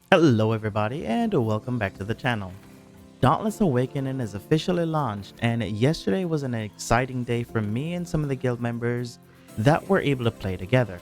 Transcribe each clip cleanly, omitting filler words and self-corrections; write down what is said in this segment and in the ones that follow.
Hello everybody and welcome back to the channel. Dauntless Awakening is officially launched, and yesterday was an exciting day for me and some of the guild members that were able to play together.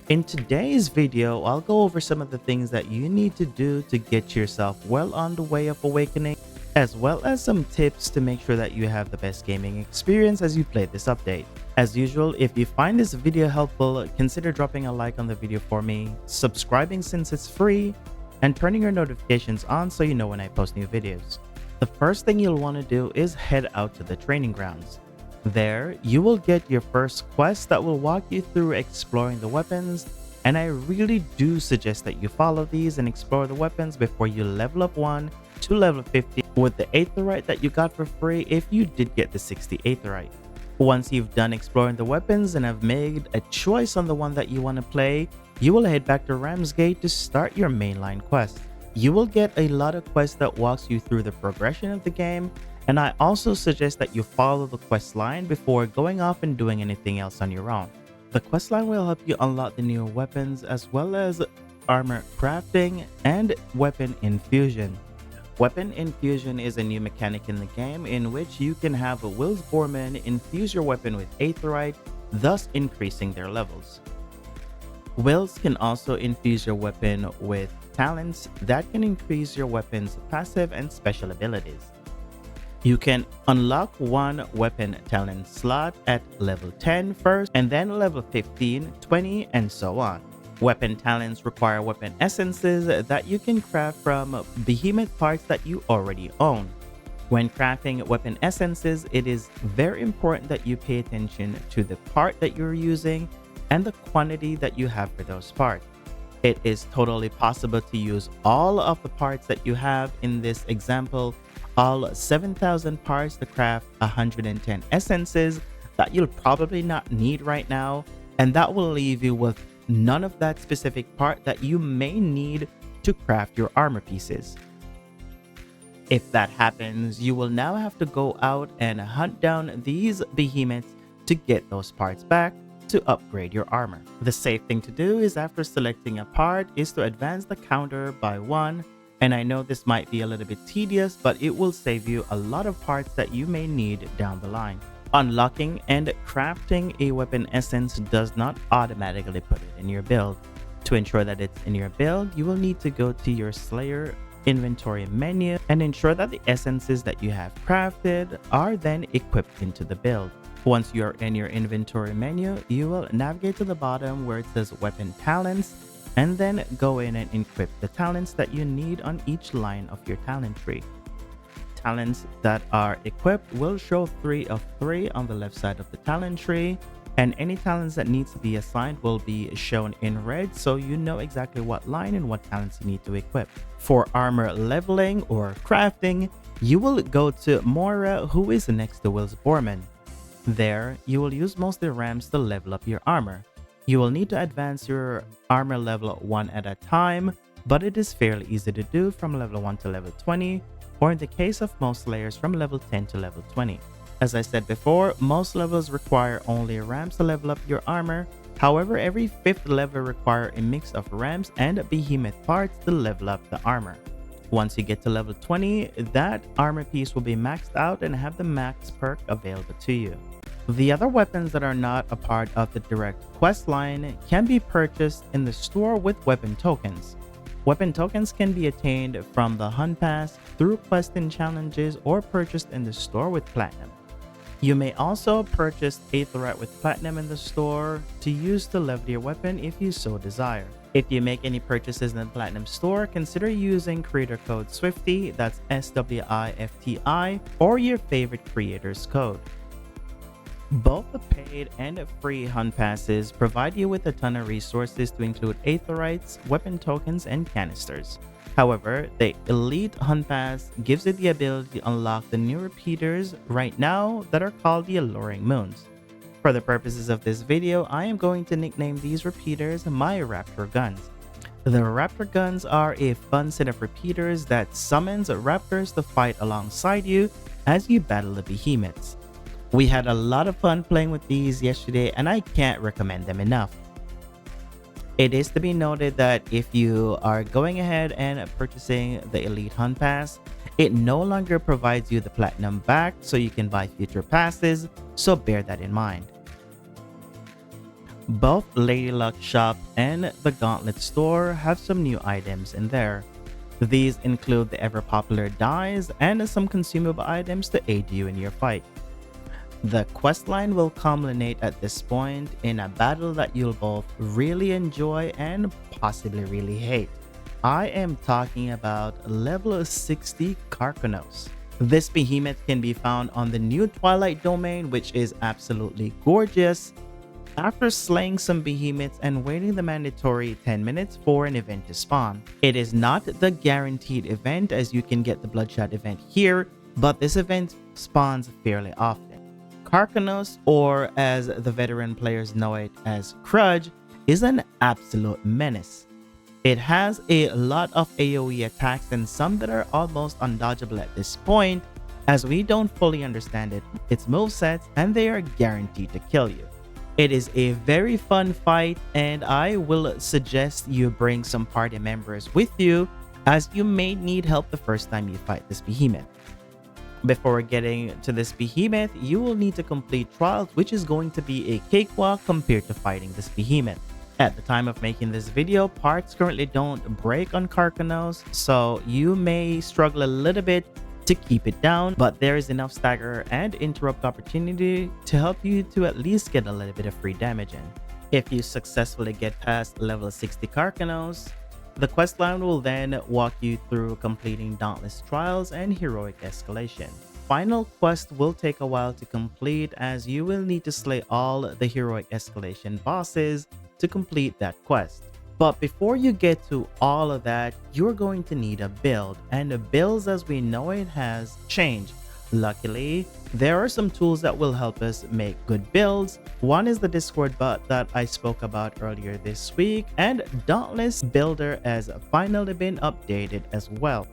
In today's video, I'll go over some of the things that you need to do to get yourself well on the way of awakening, as well as some tips to make sure that you have the best gaming experience as you play this update. As usual, if you find this video helpful, consider dropping a like on the video for me, subscribing since it's free, and turning your notifications on so you know when I post new videos. The first thing you'll want to do is head out to the training grounds. There, you will get your first quest that will walk you through exploring the weapons, and I really do suggest that you follow these and explore the weapons before you level up 1 to level 50 with the aetherite that you got for free if you did get the 60 aetherite. Once you've done exploring the weapons and have made a choice on the one that you want to play, you will head back to Ramsgate to start your mainline quest. You will get a lot of quests that walks you through the progression of the game, and I also suggest that you follow the quest line before going off and doing anything else on your own. The quest line will help you unlock the new weapons as well as armor crafting and weapon infusion. Weapon infusion is a new mechanic in the game in which you can have a Will's Boreman infuse your weapon with aetherite, thus increasing their levels. Wills can also infuse your weapon with talents that can increase your weapon's passive and special abilities. You can unlock one weapon talent slot at level 10 first, and then level 15, 20, and so on. Weapon talents require weapon essences that you can craft from behemoth parts that you already own. When crafting weapon essences, it is very important that you pay attention to the part that you're using and the quantity that you have for those parts. It is totally possible to use all of the parts that you have. In this example, all 7,000 parts to craft 110 essences that you'll probably not need right now, and that will leave you with none of that specific part that you may need to craft your armor pieces. If that happens, you will now have to go out and hunt down these behemoths to get those parts back to upgrade your armor. The safe thing to do is after selecting a part is to advance the counter by 1, and I know this might be a little bit tedious, but it will save you a lot of parts that you may need down the line. Unlocking and crafting a weapon essence does not automatically put it in your build. To ensure that it's in your build, you will need to go to your Slayer inventory menu and ensure that the essences that you have crafted are then equipped into the build. Once you are in your inventory menu, you will navigate to the bottom where it says weapon talents, and then go in and equip the talents that you need on each line of your talent tree. Talents that are equipped will show 3 of 3 on the left side of the talent tree, and any talents that needs to be assigned will be shown in red so you know exactly what line and what talents you need to equip. For armor leveling or crafting, you will go to Moira, who is next to Will's Boreman. There, you will use mostly ramps to level up your armor. You will need to advance your armor level 1 at a time, but it is fairly easy to do from level 1 to level 20, or in the case of most layers from level 10 to level 20. As I said before, most levels require only ramps to level up your armor. However, every 5th level require a mix of ramps and behemoth parts to level up the armor. Once you get to level 20, that armor piece will be maxed out and have the max perk available to you. The other weapons that are not a part of the direct quest line can be purchased in the store with weapon tokens. Weapon tokens can be attained from the Hunt Pass, through quests and challenges, or purchased in the store with platinum. You may also purchase aetherite with platinum in the store to use to level your weapon if you so desire. If you make any purchases in the platinum store, consider using creator code SWIFTY, that's SWIFTI, or your favorite creator's code. Both the paid and free hunt passes provide you with a ton of resources to include aetherites, weapon tokens, and canisters. However, the elite hunt pass gives you the ability to unlock the new repeaters right now that are called the Alluring Moons. For the purposes of this video, I am going to nickname these repeaters my Raptor Guns. The Raptor Guns are a fun set of repeaters that summons raptors to fight alongside you as you battle the behemoths. We had a lot of fun playing with these yesterday, and I can't recommend them enough. It is to be noted that if you are going ahead and purchasing the Elite Hunt Pass, it no longer provides you the Platinum back so you can buy future passes, so bear that in mind. Both Lady Luck Shop and the Gauntlet store have some new items in there. These include the ever popular dies and some consumable items to aid you in your fight. The questline will culminate at this point in a battle that you'll both really enjoy and possibly really hate. I am talking about level 60 Karkanos. This behemoth can be found on the new Twilight domain, which is absolutely gorgeous. After slaying some behemoths and waiting the mandatory 10 minutes for an event to spawn. It is not the guaranteed event, as you can get the Bloodshot event here, but this event spawns fairly often. Karkanos, or as the veteran players know it as Crudge, is an absolute menace. It has a lot of AoE attacks and some that are almost undodgeable at this point, as we don't fully understand its movesets, and they are guaranteed to kill you. It is a very fun fight, and I will suggest you bring some party members with you, as you may need help the first time you fight this behemoth. Before getting to this behemoth, you will need to complete trials, which is going to be a cakewalk compared to fighting this behemoth. At the time of making this video, parts currently don't break on Karkanos, so you may struggle a little bit to keep it down, but there is enough stagger and interrupt opportunity to help you to at least get a little bit of free damage in. If you successfully get past level 60 Karkanos, the questline will then walk you through completing Dauntless Trials and Heroic Escalation. Final quest will take a while to complete, as you will need to slay all the Heroic Escalation bosses to complete that quest. But before you get to all of that, you're going to need a build, and the builds as we know it has changed. Luckily, there are some tools that will help us make good builds. One is the Discord bot that I spoke about earlier this week, and Dauntless Builder has finally been updated as well.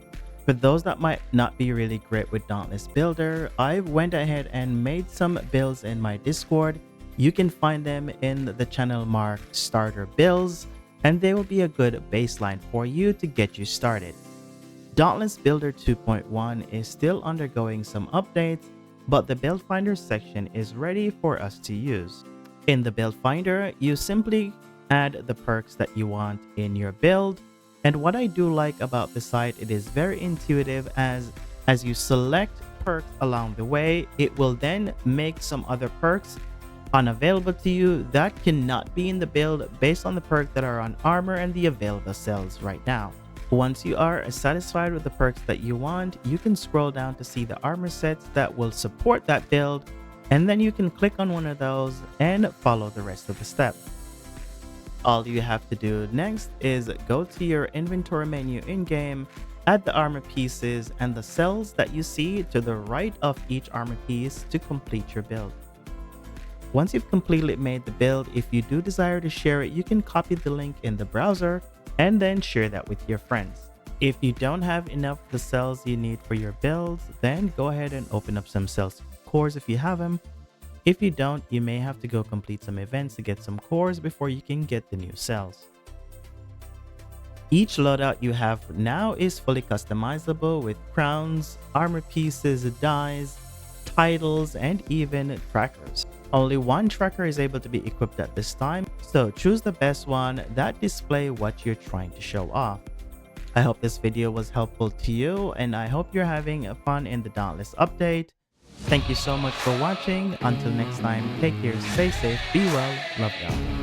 For those that might not be really great with Dauntless Builder, I went ahead and made some builds in my Discord. You can find them in the channel marked Starter Builds, and they will be a good baseline for you to get you started. Dauntless Builder 2.1 is still undergoing some updates, but the Build Finder section is ready for us to use. In the Build Finder, you simply add the perks that you want in your build, and what I do like about the site, it is very intuitive, as you select perks along the way, it will then make some other perks unavailable to you that cannot be in the build based on the perks that are on armor and the available cells right now. Once you are satisfied with the perks that you want, you can scroll down to see the armor sets that will support that build, and then you can click on one of those and follow the rest of the steps. All you have to do next is go to your inventory menu in-game, add the armor pieces and the cells that you see to the right of each armor piece to complete your build. Once you've completely made the build, if you do desire to share it, you can copy the link in the browser and then share that with your friends. If you don't have enough of the cells you need for your builds, then go ahead and open up some cells cores if you have them. If you don't, you may have to go complete some events to get some cores before you can get the new cells. Each loadout you have now is fully customizable with crowns, armor pieces, dies, titles, and even trackers. Only one tracker is able to be equipped at this time, so choose the best one that display what you're trying to show off. I hope this video was helpful to you, and I hope you're having fun in the Dauntless update. Thank you so much for watching. Until next time, take care, stay safe, be well, love y'all.